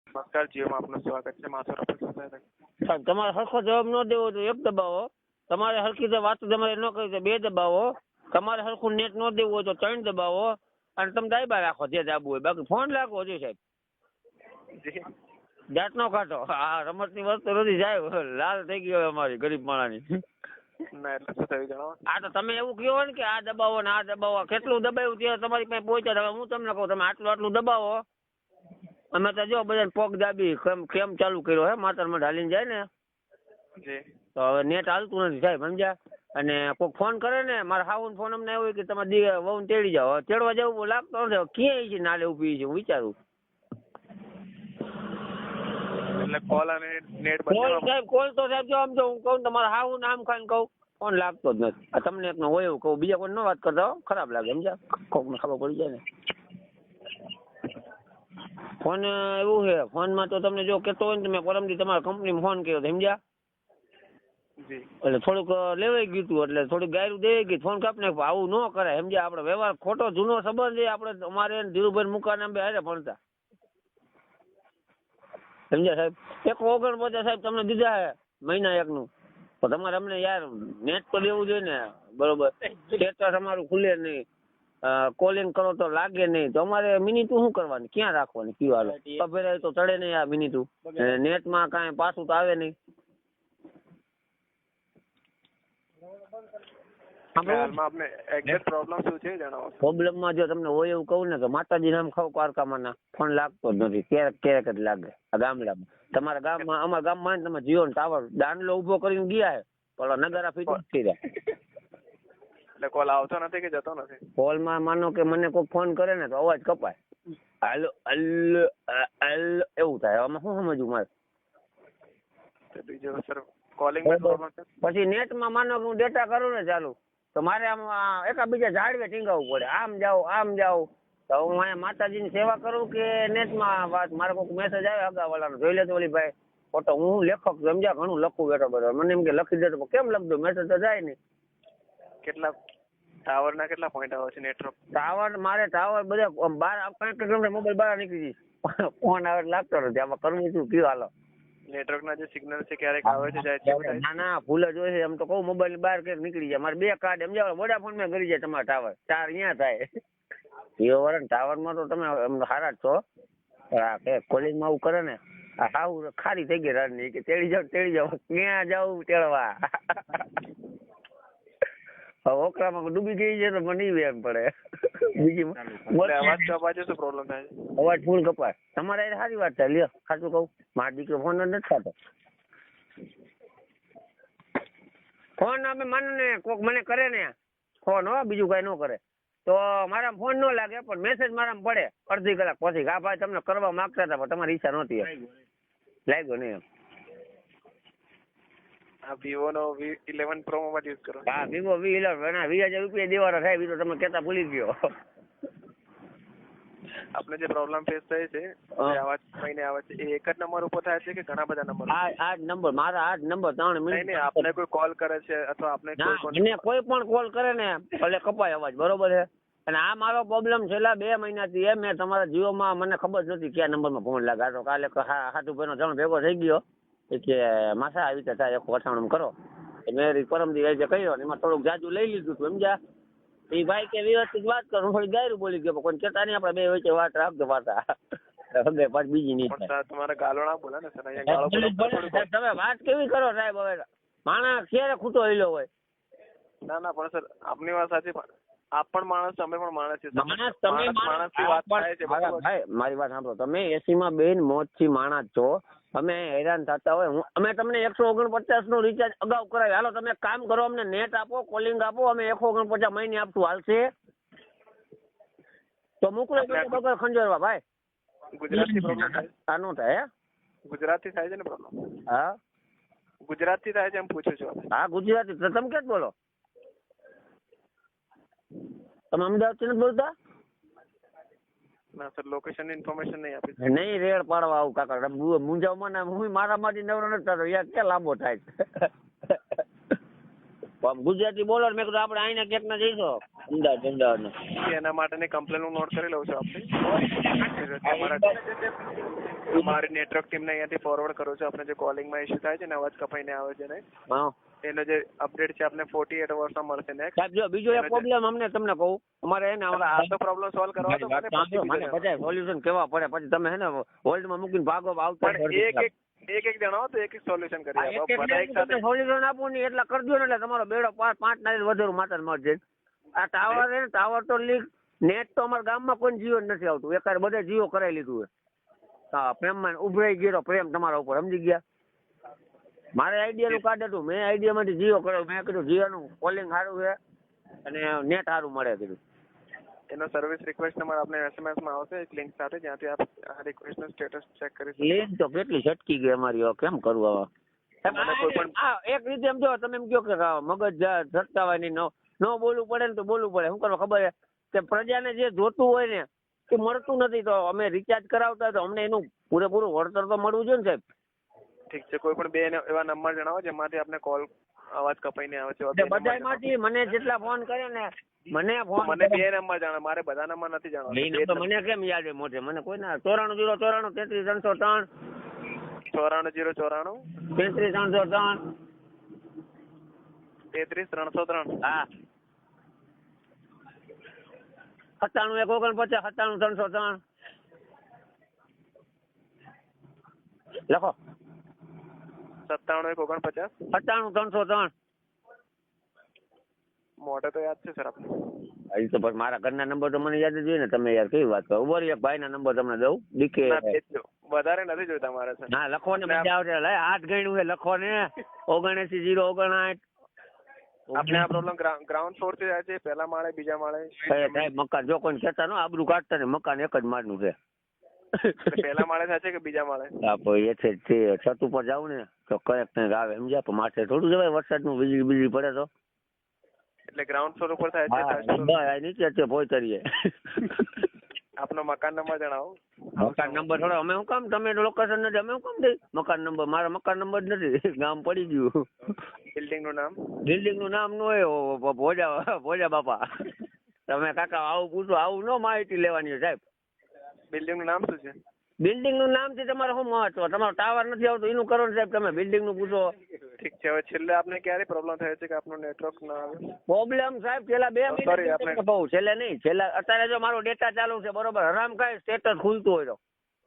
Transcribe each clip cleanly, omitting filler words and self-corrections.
નમસ્કાર, જીઓમાં આપનું સ્વાગત છે. માથુર અપેક્ષા સાહેબ તમારે સરખો જવાબ ન દેવો તો એક દબાવો, તમારે સરખી રીતે વાત તમારે ન કરી તો 2 દબાવો, તમારે સરખું નેટ ન દેવું હોય તો 3 દબાવો અને તમે દાયબા રાખો જે દાબવું હોય. બાકી ફોન લાગવો જોઈએ સાહેબ. જી જાત નો કાઢો. હા, રમતની વસ્તુ નથી જાય, લાલ થઈ ગયો અમારી ગરીબ માણાની. ના એટલે શું થયું જણાવો. આ તો તમે એવું કહો ને કે આ દબાવો ને આ દબાવો, કેટલું દબાવ્યું ત્યાં તમારી પાસે પહોંચ્યા. હવે હું તમને કહું, તમે આટલું દબાવો. અમે તો જો બધા પગ દાબી કેમ ચાલુ કર્યો હે, માતરમાં ઢાલીને જાય ને. જી તો હવે નેટ હાલતું નથી સાહેબ, સમજ્યા. અને કોઈ ફોન કરે ને, મારા હાઉન ફોન અમને એવું કે તમે વહુ તેડી જાઓ. તેડવા જવું લાગતો નથી. ક્યાંય છે નાલે ઉભી છે, હું વિચારું. એટલે કોલ અને નેટ કોલ બંને સાહેબ, કોલ તો સાહેબ જો આમ જો હું કહું તમારા હાઉન આમ ખાઈને કહું, ફોન લાગતો જ નથી. આ તમને એકનો હોય એવું કહું, બીજા કોઈ ન વાત કરતા હો, ખરાબ લાગે સમજ્યા. કોકને ખબર પડી જાય ને. ફોન એવું છે, ફોનમાં તો તમને જો કેતો હોય ને, તમે પરમથી તમારા કંપનીમાં ફોન કર્યો સમજ્યા. જી એટલે થોડુંક લેવાઈ ગયું હતું, એટલે થોડીક ગાયરું દેવાઈ ગઈ. ફોન કાપને આવું ન કરાય સમજ્યા. આપણે વ્યવહાર ખોટો જૂનો સંબંધ છે આપણે. અમારે ધીરુભાઈ મુકાના બે હારે ભણતા સમજ્યા સાહેબ. 149 સાહેબ તમને દીધા હે મહિના એકનું. તો તમારે અમને યાર નેટ તો દેવું જોઈએ ને, બરોબર. સ્ટેટસ અમારું ખુલે નહીં, કોલિંગ કરો તો લાગે નહીં, તો અમારે મિનિટું શું કરવાની, ક્યાં રાખવાની, કયું હાલો પભેરાય તો ચડે નહીં આ મિનિટું. નેટમાં કાંઈ પાછું તો આવે નહીં. હાલમાં આપને એક્ઝેક્ટ પ્રોબ્લેમ શું છે જણાવો. પ્રોબ્લેમમાં જો તમને હોય એવું કહું ને કે માતાજી નામ ખાવ કારકામાં ફોન લાગતો જ નથી. ક્યારેક જ લાગે આ ગામડામાં. તમારા ગામમાં, અમારા ગામમાં તમે જીઓ ને ટાવર દાંડલો ઉભો કરીને ગયા હે, પણ નગારા ફીટ થઈ રહ્યા. એટલે કોલ આવતો નથી કે જતો નથી. કોલમાં માનો કે મને કોઈ ફોન કરે ને તો અવાજ કપાય, હાલો અલ્લો અલ્લો એવું થાય. આમાં શું સમજવું મારે. તો બીજો સર કોલિંગ માં પ્રોબ્લેમ છે. પછી નેટમાં માનો કે હું ડેટા કરું ને ચાલુ, તો મારે આમ એકાબીજા ઝાડવે ટીંગાવવું પડે, આમ જાવ. તો હું અહીંયા માતાજીની સેવા કરું કે નેટમાં વાત. મારે કોઈ મેસેજ આવે અગાવાળાનો, જોઈ લે તો ઓલી ભાઈ ફોટો. હું લેખક સમજ્યા, ઘણું લખું બેઠો બધો. મને એમ કે લખી દે તો કેમ લખ દો, મેસેજ તો જાય નહીં. કેટલા ટાવર ના કેટલા પોઈન્ટ આવે છે નેટવર્ક. ટાવર મારે ટાવર બધા 5 કિલોમીટર મોબાઈલ બહાર નીકળી જઈશ, ફોન આવે લાગતો નથી. આમાં કરવું શું, કયું હાલો. નેટવર્ક ના જે સિગ્નલ છે ક્યારેક આવે છે જાય છે. ના ભૂલ જ હોય છે. એમ તો કહું મોબાઈલ ની બહાર ક્યાંક નીકળી જાય. મારે 2 કાર્ડ એમ જાવ વોડાફોન માં કરી જાય તમારા ટાવર 4 અહીંયા થાય. જીઓ વાળા ટાવર માં તો તમે સારા જ છો. કોલિંગ માં આવું કરે ને, આ સાવ ખારી થઈ ગઈ રાતની કે તેડી જાવ ક્યાં જાવ તેડવા. ઓકરામાં ડૂબી ગઈ છે તો મને એમ પડે. બીજી અવાજ કપાય શું પ્રોબ્લેમ થાય છે. અવાજ ફૂલ કપાય. તમારે સારી વાત થાય. લ્યો સાચું કહું, મારો દીકરો ફોન જ નથી ખાતો. ફોન અમે માનો ને કોક મને કરે ને ફોન, હો બીજું કઈ ન કરે તો મારા ફોન ન લાગે, પણ મેસેજ મારામાં પડે અડધી કલાક પછી. આ ભાઈ તમને કરવા માંગતા હતા પણ તમારી ઈચ્છા નહોતી, લાગ્યો નહીં એમ. આ વિવો નો V11 Pro મોબાઈલ યુઝ કરો. હા વિવો V11. 20,000 રૂપિયા દેવાના થાય, બીજો તમે કેતા ભૂલી ગયો. આપણે જે પ્રોબ્લેમ ફેસ થાય છે આવાજ મહિને આવે છે, એ એક જ નંબર ઉપર થાય છે કે ઘણા બધા નંબર? આ જ નંબર મારા, આ જ નંબર 3 મિનિટ. નહીં, આપણે કોઈ કોલ કરે છે અથવા આપણે કોઈ પણ કોલ કરે ને એટલે કપાય અવાજ, બરોબર છે. અને આ મારો પ્રોબ્લેમ છેલ્લા 2 મહિનાથી મેં તમારા જીઓમાં, મને ખબર જ નથી કયા નંબરમાં ફોન લાગાતો. કાલે હાટુ ભાઈનો જણ ભેગો થઈ ગયો કે માસા આવી રીતે થાય 198 કરો. મેં પરમદી આજે કર્યો ને એમાં થોડુંક જાજુ લઈ લીધું હતું સમજ્યા. એ ભાઈ કે વ્યવસ્થિત વાત કરો, હું થોડી ગાયરું બોલી ગયો. કોઈ કેતા નહીં, આપણે 2 વચ્ચે વાત રાખજો પાછા. હવે પાછી બીજી નહીં થાય. તમારે ગાળો ના બોલે ને સર. તમે વાત કેવી કરો સાહેબ. હવે માણસ ક્યારે ખૂટો હિલો હોય. ના પણ સર આપની વાત સાચી, પણ આપ પણ માણસ, અમે પણ માણસ છીએ. માણસ વાત થાય છે. ભાઈ મારી વાત સાંભળો, તમે એસી માં બેન મોજ થી માણસ છો. અમે હેરાન થતા હોય. અમે તમને 149 નું રિચાર્જ અગાઉ કરાવી. હાલો તમે કામ કરો, અમને નેટ આપો, કોલિંગ આપો, અમે 149 મહિને આપશું, હાલશે? તો મોકલો વગર ખંજરવા ભાઈ. ગુજરાતી પ્રોબ્લેમ થાય? આ નો થાય. ગુજરાતી થાય છે ને પ્રોબ્લેમ? હા ગુજરાતી થાય છે એમ પૂછું છું. હા ગુજરાતી. તમે ક્યાં બોલો? તમે અમદાવાદ થી નથી બોલતા? ના સર, લોકેશન ઇન્ફોર્મેશન નહીં આપી. નહીં રેડ પાડવા આવું કાકા, મુંજાવમાં ના. હું મારા માંથી નવરો નથી થતો યાર, ક્યાં લાંબો થાય છે. ગુજરાતી બોલો. મેં કીધું આપણે આઈને ક્યાંક ના જઈશું અમદાવાદ એના માટેની કમ્પ્લેન હું નોટ કરી લઉં છું. આપણે અમારી નેટવર્ક ટીમને અહીંયાથી ફોરવર્ડ કરું છું. આપણે જે કોલિંગમાં ઇશ્યુ થાય છે ને, અવાજ કપાઈને આવે છે ને, હા એનો જે અપડેટ છે આપને 48 અવર્સમાં મળશે નેક્સ્ટ. સાહેબ જો બીજો એક પ્રોબ્લેમ અમને તમને કહું, અમારે એને આ તો પ્રોબ્લેમ સોલ્વ કરવા તો મને પછી મને બધા સોલ્યુશન કેવા પડે, પછી તમે હે ને હોલ્ડમાં મૂકીને ભાગો આવતા પણ એક જણાવો તો એક સોલ્યુશન કરી આપો. બધા એક સાથે સોલ્યુશન આપો ને એટલા કરજો ને એટલે તમારો બેડો 5 નારિયેળ વધુ માથે મળશે. આ ટાવર હે ને, ટાવર તો લીક, નેટ તો અમારા ગામમાં કોઈ જીઓ નથી આવતું, એકારે બધે જીઓ કરાવી લીધું છે. હા પ્રેમમાં ઉભરાઈ ગયો પ્રેમ તમારા ઉપર, સમજી ગયા. મારે આઈડિયા નું કાર્ડ હતું, મેં આઈડિયા માંથી જીઓ કર્યો. મેં કીધું જીઓ નું કોલિંગ સારું છે અને નેટ સારું મળે કીધું. એનો સર્વિસ રિક્વેસ્ટ નંબર આપને SMS માં આવશે એક લિંક સાથે, જ્યાંથી આપ આ રિક્વેસ્ટ નું સ્ટેટસ ચેક કરી શકો. લિંક તો કેટલી છટકી ગઈ અમારી, હવે કેમ કરવું હવે? એક રીતે એમ જો તમે એમ કહો કે મગજ છટકાવાય નહીં, ન બોલવું પડે ને તો બોલવું પડે. શું કરવા ખબર છે કે પ્રજાને જે જોતું હોય ને એ મળતું નથી, તો અમે રિચાર્જ કરાવતા તો અમને એનું પૂરેપૂરું વળતર તો મળવું જોઈએ ને સાહેબ. ઠીક છે, કોઈ પણ બે એવા નંબર જણાવો જેમાંથી આપને કોલ અવાજ કપાઈને આવે છે. બધામાંથી મને જેટલા ફોન કરે ને, મને બે નંબર જાણો, મારે બધા નંબર નથી જાણવા. મને કેમ યાદ છે મોઢે? મને કોઈ ના 94 094 33 303 94 003 33 303 33 303. હા 97 149 97 303 લખો. 97 149 97 303. મોઢે તો યાદ છે સર આપને. હજી તો મારા ઘરના નંબર તો મને યાદ જ હોય ને. તમે યાર કેવી વાત કરો. ઉભો એક ભાઈ ના નંબર તમને દઉં. ડીકે વધારે નથી જોઈતા મારે સર. હા લખો ને, મજા આવશે. 8 ગણ્યું છે, લખો ને. 79 059. આપણે આ પ્રોબ્લેમ ગ્રાઉન્ડ ફ્લોર થી જાય છે, પહેલા માળે બીજા માળે. સાહેબ મકાન જો કોઈ કહેતા નો આબરૂ કાઢતા ને, મકાન એક જ માળનું છે. પહેલા માળે થાય છે કે બીજા માળે? હા ભાઈ એ છે છત ઉપર જાવ ને તો કઈક કઈક આવે સમજ્યા. પણ માથે થોડું જવાય, વરસાદનું વીજળી પડે તો. એટલે ગ્રાઉન્ડ ફ્લોર ઉપર થાય છે, નીચે છે ભોયતરીએ. આપનો મકાન નંબર જણાવો. મકાન નંબર થોડો અમે શું કામ, તમે લોકેશન નથી અમે શું કામ દઈ મકાન નંબર? મારા મકાન નંબર નથી, ગામ પડી ગયું. બિલ્ડિંગ નું નામ? બિલ્ડિંગ નું નામ નો હોય ભોજા બાપા. તમે કાકા આવું પૂછો, આવું નો માહિતી લેવાની હોય સાહેબ. બિલ્ડિંગ નું નામ શું છે? બિલ્ડિંગ નું નામ છે તમારે શું મહત્વ? તમારો ટાવર નથી આવતો એનું કરો ને સાહેબ, તમે બિલ્ડિંગ નું પૂછો. ઠીક છે, હવે છેલ્લે આપને ક્યારે પ્રોબ્લેમ થયો છે કે આપનું નેટવર્ક ના આવે? પ્રોબ્લેમ સાહેબ છેલ્લા 2 મહિના બહુ, છેલ્લે નહીં, છેલ્લા અત્યારે જો મારો ડેટા ચાલુ છે બરોબર, હરામ ખાય સ્ટેટસ ખુલતું હોય તો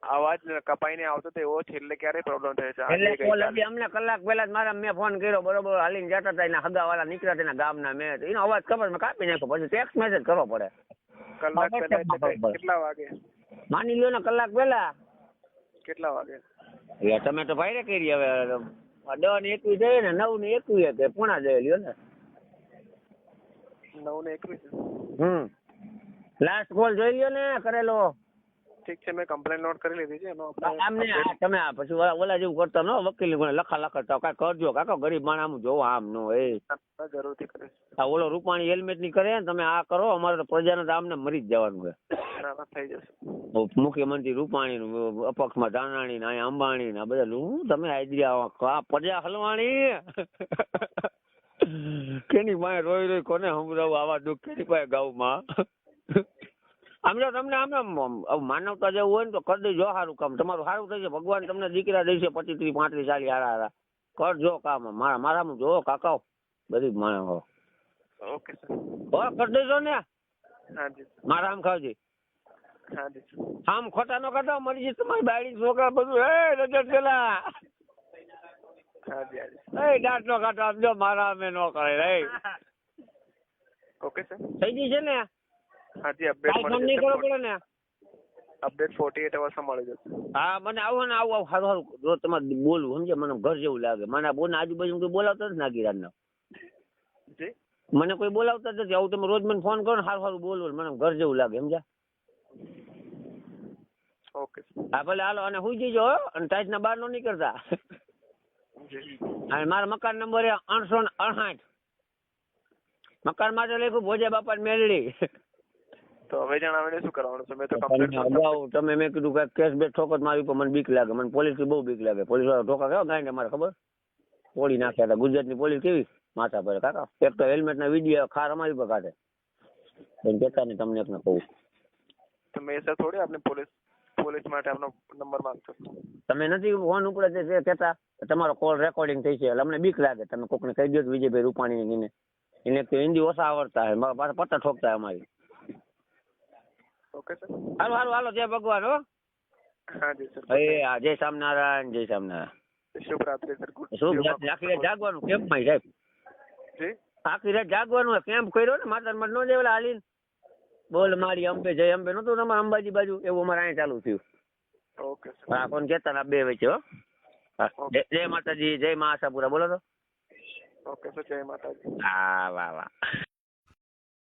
અવાજ કપાઈને આવતો તો એવો છેલ્લે ક્યારે પ્રોબ્લેમ થયો છે? એટલે કોલ હતી અમને કલાક પહેલા જ મારા મેં ફોન કર્યો બરોબર, હાલીને જતા હતા એના હગાવાળા નીકળ્યા હતા એના ગામના, મેં એનો અવાજ ખબર મેં કાપી નાખ્યો, પછી ટેક્સ્ટ મેસેજ કરવો પડે. કલાક પહેલા કેટલા વાગે? માની લ્યો ને કલાક પહેલા. કેટલા વાગે? એટલે તમે તો ભાઈ કરી હવે 10 ને 21 જઈએ ને 9 ને 21 કે પોણા જઈ લ્યો ને 9 ને 21. લાસ્ટ કોલ જોઈ લ્યો ને કરેલો. ઠીક છે, મેં કમ્પ્લેન નોટ કરી લીધી છે. એનો આમને તમે પછી ઓલા જેવું કરતા નો વકીલ કોને લખા કરતા કાંઈ કરજો કાકા, ગરીબ માણસ આમ જોવો આમ નો એ જરૂરથી કરે. આ ઓલો રૂપાણી હેલ્મેટ ની કરે ને તમે આ કરો, અમારે તો પ્રજાને તો આમને મરી જ જવાનું છે. થઈ જશે. મુખ્યમંત્રી રૂપાણી નું, અપક્ષમાં ધાનાણી ને અહીંયા અંબાણી ને બધા હું તમે આઈડિયા પ્રજા હલવાણી. કેની પાસે રોઈ રોઈ કોને સંભળાવું આવા દુઃખ, કેની પાસે ગાઉમાં? આમ જો તમને આમ માનવતા જેવું હોય ને તો કરી દેજો સારું કામ, તમારું સારું થઈ જાય. ભગવાન તમને દીકરા દેશે 25 30 35 40 હારા કરજો કામ. મારામાં જો કાકા ગરીબ માણસ હો. ઓકે સર, કરી દેજો ને. હાજી મારા આમ ખાવજી. હાજી આમ ખોટા નો કરતા મરી જશે તમારી બાયડી છોકરા બધું. એ રજત પેલા હાજી હાજી દાંત નો કાઢો આપજો, મારા અમે નો કરે રે. ઓકે સર, થઈ ગઈ છે ને? હાજી અપડેટ મળી જશે ને? અપડેટ 48 અવર્સમાં મળી જશે. હા મને આવો ને આવું સારું સારું જો તમારે બોલવું સમજે, મને ઘર જેવું લાગે. મને બોને આજુબાજુ કોઈ બોલાવતા નથી નાગીરાજ જી મને કોઈ બોલાવતા નથી. આવું તમે રોજ મને ફોન કરો ને સારું સારું બોલવું, મને ઘર જેવું લાગે સમજ્યા. ઓકે હા ભલે હાલો, અને હુઈ જજો અને ટાઈટ ના બહાર નો નીકળતા. અને મારા મકાન નંબર 868. મકાન માટે લખ્યું ભોજા બાપા મેલડી. તો હવે જણાવીને શું કરવાનું છે? મેં તો કમ્પ્લેન્ટ તમે મેં કીધું કે કેસ બે ઠોકર મારી ઉપર મને બીક લાગે, મને પોલીસ થી બહુ બીક લાગે. પોલીસ વાળા ઠોકા કેવા ગાય ને મારે ખબર પોળી નાખ્યા હતા. ગુજરાતની પોલીસ કેવી માથા પર કાકા, એક તો હેલ્મેટ ના વિડીયો ખાર અમારી પર કાઢે. કેતા નહીં તમને એકને કહું તો મેં સર થોડી આપણે પોલીસ માટે આપનો નંબર માંગતો હતો. તમે નથી ફોન ઉપર કહેતા તમારો કોલ રેકોર્ડિંગ થઈ છે એટલે અમને બીક લાગે તમે કોકને કહી દો કે વિજયભાઈ રૂપાણી એને તો હિન્દી ઓછા આવડતા હે મારા પાસે પટ્ટા ઠોકતા અમારી. Okay sir. હાલો હાલો હાલો જય ભગવાન હો. હા જી સર. હા જય સ્વામિનારાયણ જય સ્વામિનારાયણ. શુભ રાત્રિ સર. શુભ રાત્રિ. આખી રાત જાગવાનું કેમ્પમાં સાહેબ. જી. આખી રાત જાગવાનું કેમ્પ કર્યો ને માતા મઠ નો જેવલા હાલીને બોલ મારી અંબે જય અંબે નતું તમારે અંબાજી બાજુ એવું અમારે અહીંયા ચાલુ થયું. Okay sir. હા કોણ કેતા ના બે વચ્ચે હો. હા જય માતાજી જય મા આશાપુરા બોલો તો. ઓકે સર જય માતાજી. હા વાહ વાહ.